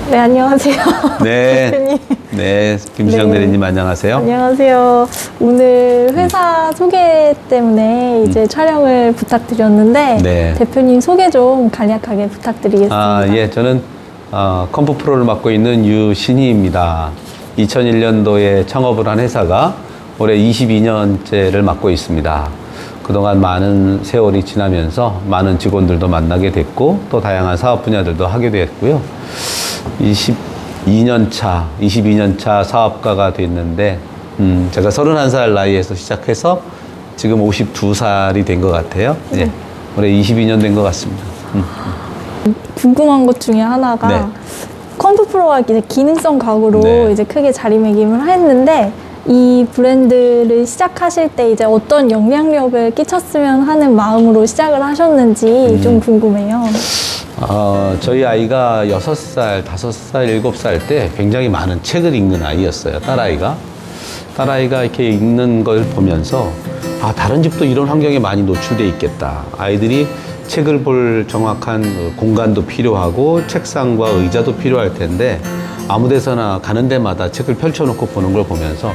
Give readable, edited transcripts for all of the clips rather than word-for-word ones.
네, 안녕하세요. 네. 대표님. 네, 김수정 네. 대리님 안녕하세요. 안녕하세요. 오늘 회사 소개 때문에 이제 촬영을 부탁드렸는데 네. 대표님 소개 좀 간략하게 부탁드리겠습니다. 예, 저는 컴프프로를 맡고 있는 유신희입니다. 2001년도에 창업을 한 회사가 올해 22년째를 맡고 있습니다. 그동안 많은 세월이 지나면서 많은 직원들도 만나게 됐고 또 다양한 사업 분야들도 하게 됐고요. 22년 차 사업가가 됐는데 제가 31살 나이에서 시작해서 지금 52살이 된 것 같아요. 네. 올해 22년 된 것 같습니다. 궁금한 것 중에 하나가 네. 컴프프로가 이제 기능성 가구로 네. 이제 크게 자리매김을 했는데 이 브랜드를 시작하실 때 이제 어떤 영향력을 끼쳤으면 하는 마음으로 시작을 하셨는지 좀 궁금해요. 저희 아이가 6살, 5살, 7살 때 굉장히 많은 책을 읽는 아이였어요. 딸아이가 이렇게 읽는 걸 보면서 다른 집도 이런 환경에 많이 노출돼 있겠다. 아이들이 책을 볼 정확한 공간도 필요하고 책상과 의자도 필요할 텐데 아무 데서나 가는 데마다 책을 펼쳐놓고 보는 걸 보면서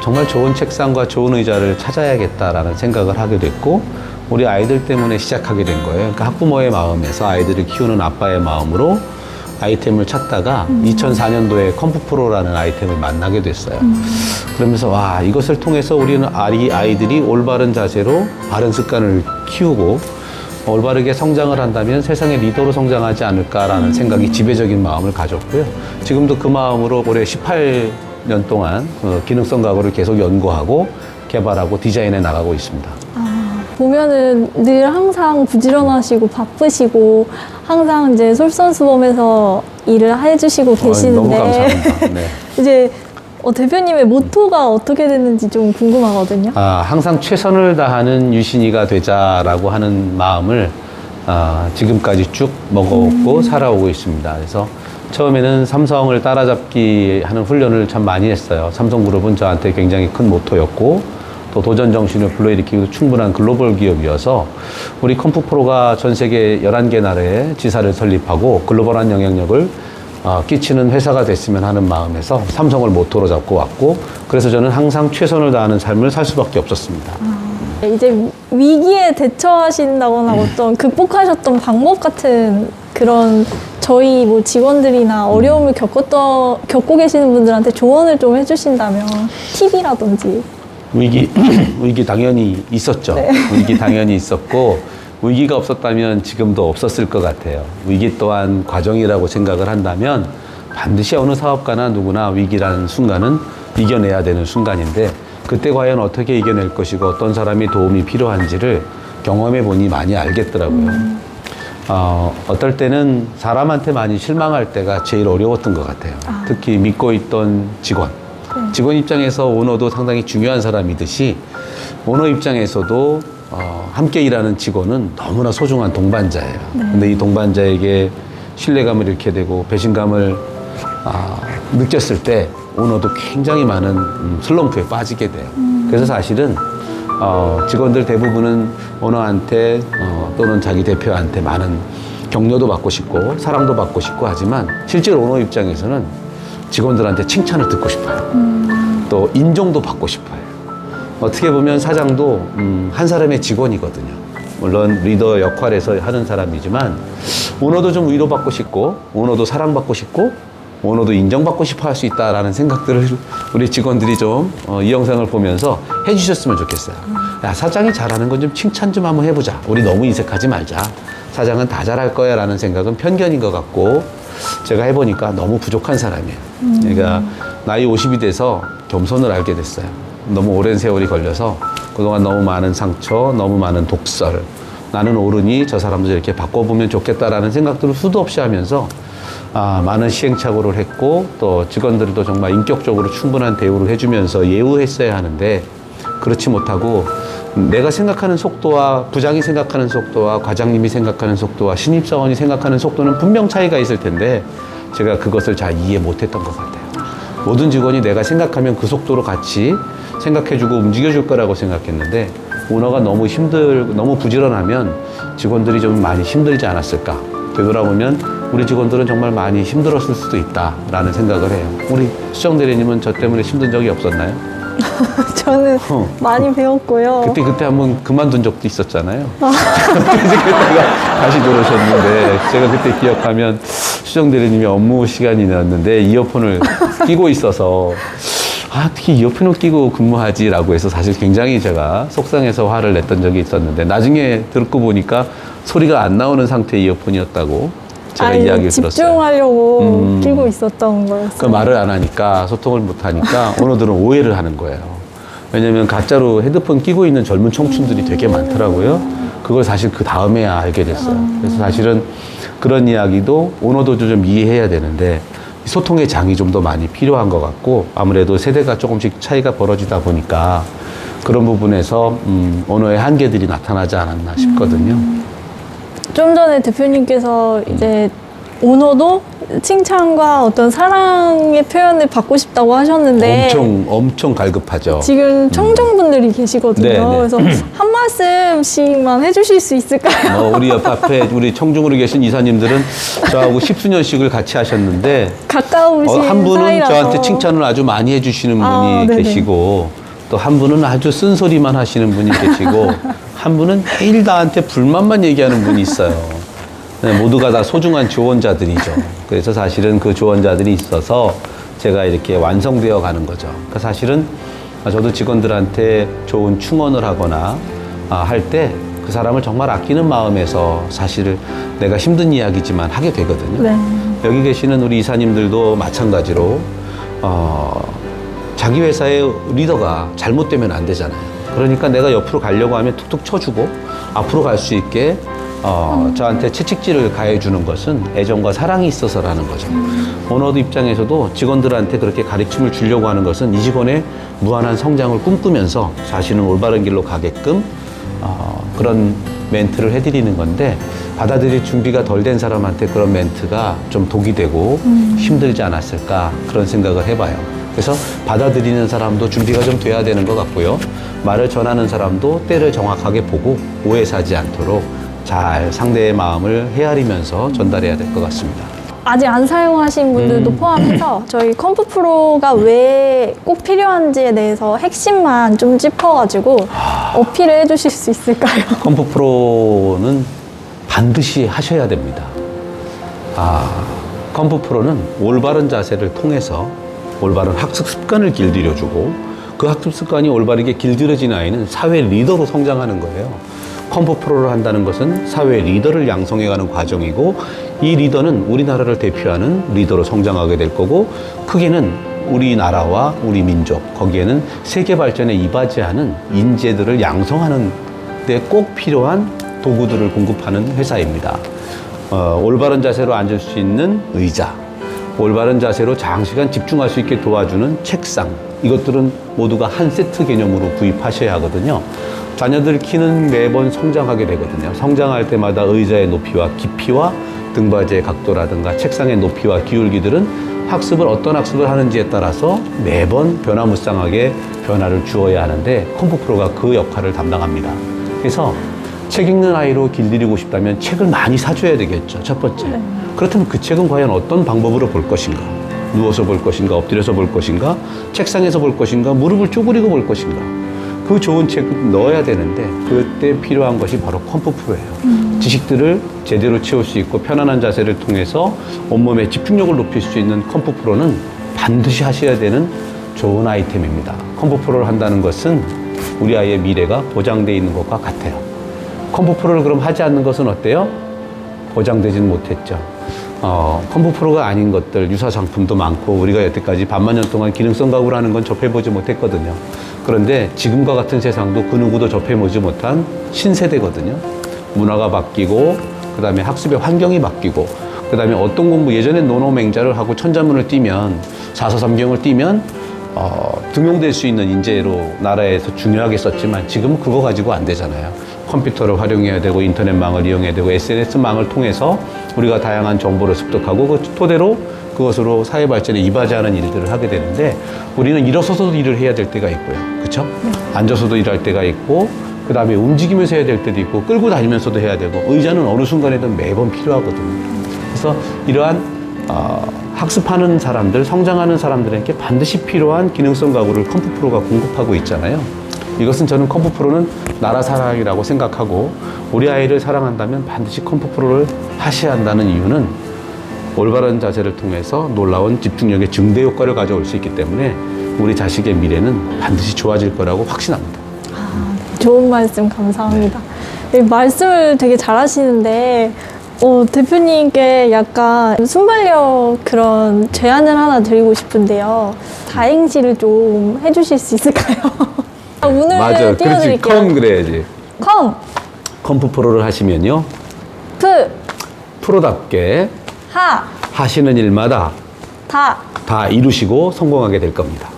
정말 좋은 책상과 좋은 의자를 찾아야겠다라는 생각을 하게 됐고 우리 아이들 때문에 시작하게 된 거예요. 그러니까 학부모의 마음에서 아이들을 키우는 아빠의 마음으로 아이템을 찾다가 2004년도에 컴프프로라는 아이템을 만나게 됐어요. 그러면서 이것을 통해서 우리는 아이들이 올바른 자세로 바른 습관을 키우고 올바르게 성장을 한다면 세상의 리더로 성장하지 않을까라는 생각이 지배적인 마음을 가졌고요. 지금도 그 마음으로 올해 18년 동안 기능성 가구를 계속 연구하고 개발하고 디자인해 나가고 있습니다. 보면은 늘 항상 부지런하시고 바쁘시고 항상 이제 솔선수범해서 일을 해주시고 계시는데 너무 감사합니다. 네. 이제 대표님의 모토가 어떻게 됐는지 좀 궁금하거든요. 항상 최선을 다하는 유신이가 되자라고 하는 마음을 지금까지 쭉 먹어오고 살아오고 있습니다. 그래서 처음에는 삼성을 따라잡기 하는 훈련을 참 많이 했어요. 삼성그룹은 저한테 굉장히 큰 모토였고 또 도전 정신을 불러일으키기도 충분한 글로벌 기업이어서 우리 컴프프로가 전 세계 11개 나라에 지사를 설립하고 글로벌한 영향력을 끼치는 회사가 됐으면 하는 마음에서 삼성을 모토로 잡고 왔고 그래서 저는 항상 최선을 다하는 삶을 살 수밖에 없었습니다. 이제 위기에 대처하신다거나 어떤 극복하셨던 방법 같은 그런 저희 뭐 직원들이나 어려움을 겪고 계시는 분들한테 조언을 좀 해주신다면 팁이라든지. 위기 당연히 있었죠. 네. 위기 당연히 있었고 위기가 없었다면 지금도 없었을 것 같아요. 위기 또한 과정이라고 생각을 한다면 반드시 어느 사업가나 누구나 위기라는 순간은 이겨내야 되는 순간인데 그때 과연 어떻게 이겨낼 것이고 어떤 사람이 도움이 필요한지를 경험해 보니 많이 알겠더라고요. 어떨 때는 사람한테 많이 실망할 때가 제일 어려웠던 것 같아요. 특히 믿고 있던 직원 입장에서 오너도 상당히 중요한 사람이듯이 오너 입장에서도 함께 일하는 직원은 너무나 소중한 동반자예요. 근데 이 동반자에게 신뢰감을 잃게 되고 배신감을 느꼈을 때 오너도 굉장히 많은 슬럼프에 빠지게 돼요. 그래서 사실은 직원들 대부분은 오너한테 또는 자기 대표한테 많은 격려도 받고 싶고 사랑도 받고 싶고 하지만 실제로 오너 입장에서는 직원들한테 칭찬을 듣고 싶어요. 또 인정도 받고 싶어요. 어떻게 보면 사장도 한 사람의 직원이거든요. 물론 리더 역할에서 하는 사람이지만 오너도 좀 위로받고 싶고 오너도 사랑받고 싶고 오너도 인정받고 싶어 할 수 있다라는 생각들을 우리 직원들이 좀 이 영상을 보면서 해주셨으면 좋겠어요. 야, 사장이 잘하는 건 좀 칭찬 좀 한번 해보자. 우리 너무 인색하지 말자. 사장은 다 잘할 거야 라는 생각은 편견인 것 같고 제가 해보니까 너무 부족한 사람이에요. 그러니까 나이 50이 돼서 겸손을 알게 됐어요. 너무 오랜 세월이 걸려서 그동안 너무 많은 상처, 너무 많은 독설 나는 옳으니 저 사람도 이렇게 바꿔보면 좋겠다라는 생각들을 수도 없이 하면서 많은 시행착오를 했고 또 직원들도 정말 인격적으로 충분한 대우를 해주면서 예우했어야 하는데 그렇지 못하고 내가 생각하는 속도와 부장이 생각하는 속도와 과장님이 생각하는 속도와 신입사원이 생각하는 속도는 분명 차이가 있을 텐데 제가 그것을 잘 이해 못했던 것 같아요. 모든 직원이 내가 생각하면 그 속도로 같이 생각해주고 움직여줄 거라고 생각했는데 오너가 너무 부지런하면 직원들이 좀 많이 힘들지 않았을까 되돌아보면 우리 직원들은 정말 많이 힘들었을 수도 있다라는 생각을 해요. 우리 수정 대리님은 저 때문에 힘든 적이 없었나요? 저는 많이 배웠고요. 그때 한번 그만둔 적도 있었잖아요. 그때가 다시 들어오셨는데 제가 그때 기억하면 수정 대리님이 업무 시간이었는데 이어폰을 끼고 있어서 특히 이어폰을 끼고 근무하지라고 해서 사실 굉장히 제가 속상해서 화를 냈던 적이 있었는데 나중에 듣고 보니까 소리가 안 나오는 상태의 이어폰이었다고 제가 이야기를 들었어요. 집중하려고 끼고 있었던 거였어요. 그 말을 안 하니까 소통을 못 하니까 오너들은 오해를 하는 거예요. 왜냐면 가짜로 헤드폰 끼고 있는 젊은 청춘들이 되게 많더라고요. 그걸 사실 그 다음에야 알게 됐어요. 그래서 사실은 그런 이야기도 오너도 좀 이해해야 되는데 소통의 장이 좀 더 많이 필요한 것 같고 아무래도 세대가 조금씩 차이가 벌어지다 보니까 그런 부분에서 오너의 한계들이 나타나지 않았나 싶거든요. 좀 전에 대표님께서 이제 오너도 칭찬과 어떤 사랑의 표현을 받고 싶다고 하셨는데 엄청 갈급하죠. 지금 청중분들이 계시거든요. 네, 네. 그래서 한 말씀씩만 해주실 수 있을까요? 우리 옆 앞에 우리 청중으로 계신 이사님들은 저하고 10수년씩을 같이 하셨는데 가까우신 한 분은 사이라서. 저한테 칭찬을 아주 많이 해주시는 분이 네네. 계시고 또 한 분은 아주 쓴소리만 하시는 분이 계시고 한 분은 매일 나한테 불만만 얘기하는 분이 있어요. 네, 모두가 다 소중한 조언자들이죠. 그래서 사실은 그 조언자들이 있어서 제가 이렇게 완성되어 가는 거죠. 그러니까 사실은 저도 직원들한테 좋은 충언을 하거나 할 때 그 사람을 정말 아끼는 마음에서 사실 내가 힘든 이야기지만 하게 되거든요. 네. 여기 계시는 우리 이사님들도 마찬가지로 자기 회사의 리더가 잘못되면 안 되잖아요. 그러니까 내가 옆으로 가려고 하면 툭툭 쳐주고 앞으로 갈 수 있게 저한테 채찍질을 가해주는 것은 애정과 사랑이 있어서라는 거죠. 오너드 입장에서도 직원들한테 그렇게 가르침을 주려고 하는 것은 이 직원의 무한한 성장을 꿈꾸면서 자신은 올바른 길로 가게끔 그런 멘트를 해드리는 건데 받아들일 준비가 덜 된 사람한테 그런 멘트가 좀 독이 되고 힘들지 않았을까 그런 생각을 해봐요. 그래서 받아들이는 사람도 준비가 좀 돼야 되는 것 같고요. 말을 전하는 사람도 때를 정확하게 보고 오해 사지 않도록 잘 상대의 마음을 헤아리면서 전달해야 될 것 같습니다. 아직 안 사용하신 분들도 포함해서 저희 컴프 프로가 왜 꼭 필요한지에 대해서 핵심만 좀 짚어가지고 어필을 해주실 수 있을까요? 컴프 프로는 반드시 하셔야 됩니다. 컴프 프로는 올바른 자세를 통해서 올바른 학습 습관을 길들여주고 그 학습 습관이 올바르게 길들여진 아이는 사회 리더로 성장하는 거예요. 컴프 프로를 한다는 것은 사회 리더를 양성해가는 과정이고 이 리더는 우리나라를 대표하는 리더로 성장하게 될 거고 크게는 우리나라와 우리 민족 거기에는 세계 발전에 이바지하는 인재들을 양성하는 데 꼭 필요한 도구들을 공급하는 회사입니다. 올바른 자세로 앉을 수 있는 의자, 올바른 자세로 장시간 집중할 수 있게 도와주는 책상, 이것들은 모두가 한 세트 개념으로 구입하셔야 하거든요. 자녀들 키는 매번 성장하게 되거든요. 성장할 때마다 의자의 높이와 깊이와 등받이의 각도라든가 책상의 높이와 기울기들은 학습을 어떤 학습을 하는지에 따라서 매번 변화무쌍하게 변화를 주어야 하는데 컴프 프로가 그 역할을 담당합니다. 그래서 책 읽는 아이로 길들이고 싶다면 책을 많이 사줘야 되겠죠. 첫 번째. 그렇다면 그 책은 과연 어떤 방법으로 볼 것인가? 누워서 볼 것인가? 엎드려서 볼 것인가? 책상에서 볼 것인가? 무릎을 쪼그리고 볼 것인가? 그 좋은 책을 넣어야 되는데 그때 필요한 것이 바로 컴프 프로예요. 지식들을 제대로 채울 수 있고 편안한 자세를 통해서 온몸의 집중력을 높일 수 있는 컴프 프로는 반드시 하셔야 되는 좋은 아이템입니다. 컴프 프로를 한다는 것은 우리 아이의 미래가 보장되어 있는 것과 같아요. 컴프 프로를 그럼 하지 않는 것은 어때요? 보장되지는 못했죠. 컴프 프로가 아닌 것들, 유사 상품도 많고 우리가 여태까지 반만년 동안 기능성 가구를 하는 건 접해보지 못했거든요. 그런데 지금과 같은 세상도 그 누구도 접해보지 못한 신세대거든요. 문화가 바뀌고 그 다음에 학습의 환경이 바뀌고 그 다음에 어떤 공부 예전에 노노맹자를 하고 천자문을 띄면 사서삼경을 띄면 등용될 수 있는 인재로 나라에서 중요하게 썼지만 지금은 그거 가지고 안 되잖아요. 컴퓨터를 활용해야 되고 인터넷망을 이용해야 되고 SNS망을 통해서 우리가 다양한 정보를 습득하고 그 토대로 그것으로 사회 발전에 이바지하는 일들을 하게 되는데 우리는 일어서서도 일을 해야 될 때가 있고요. 그렇죠? 앉아서도 일할 때가 있고 그 다음에 움직이면서 해야 될 때도 있고 끌고 다니면서도 해야 되고 의자는 어느 순간에든 매번 필요하거든요. 그래서 이러한 학습하는 사람들, 성장하는 사람들에게 반드시 필요한 기능성 가구를 컴프프로가 공급하고 있잖아요. 이것은 저는 컴프프로는 나라 사랑이라고 생각하고 우리 아이를 사랑한다면 반드시 컴프프로를 하셔야 한다는 이유는 올바른 자세를 통해서 놀라운 집중력의 증대 효과를 가져올 수 있기 때문에 우리 자식의 미래는 반드시 좋아질 거라고 확신합니다. 좋은 말씀 감사합니다. 말씀을 되게 잘하시는데 대표님께 약간 순발력 그런 제안을 하나 드리고 싶은데요. 다행시를 좀 해주실 수 있을까요? 오늘 맞아, 그렇지. 띄워드릴게요. 컴 그래야지. 컴, 컴프프로를 하시면요. 프, 프로답게 하, 하시는 일마다 다. 다 이루시고 성공하게 될 겁니다.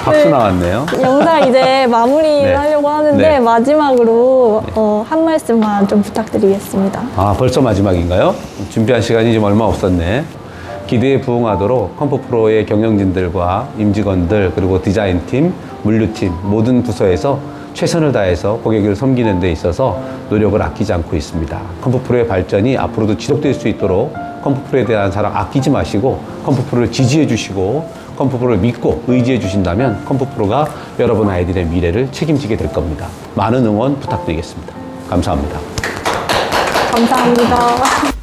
박수 나왔네요. 영상 이제 마무리를 네. 하려고 하는데 네. 마지막으로 한 말씀만 좀 부탁드리겠습니다. 아, 벌써 마지막인가요? 준비한 시간이 좀 얼마 없었네. 기대에 부응하도록 컴프프로의 경영진들과 임직원들 그리고 디자인팀, 물류팀 모든 부서에서 최선을 다해서 고객을 섬기는 데 있어서 노력을 아끼지 않고 있습니다. 컴프프로의 발전이 앞으로도 지속될 수 있도록 컴프프로에 대한 사랑 아끼지 마시고 컴프프로를 지지해 주시고 컴프프로를 믿고 의지해 주신다면 컴프프로가 여러분 아이들의 미래를 책임지게 될 겁니다. 많은 응원 부탁드리겠습니다. 감사합니다. 감사합니다.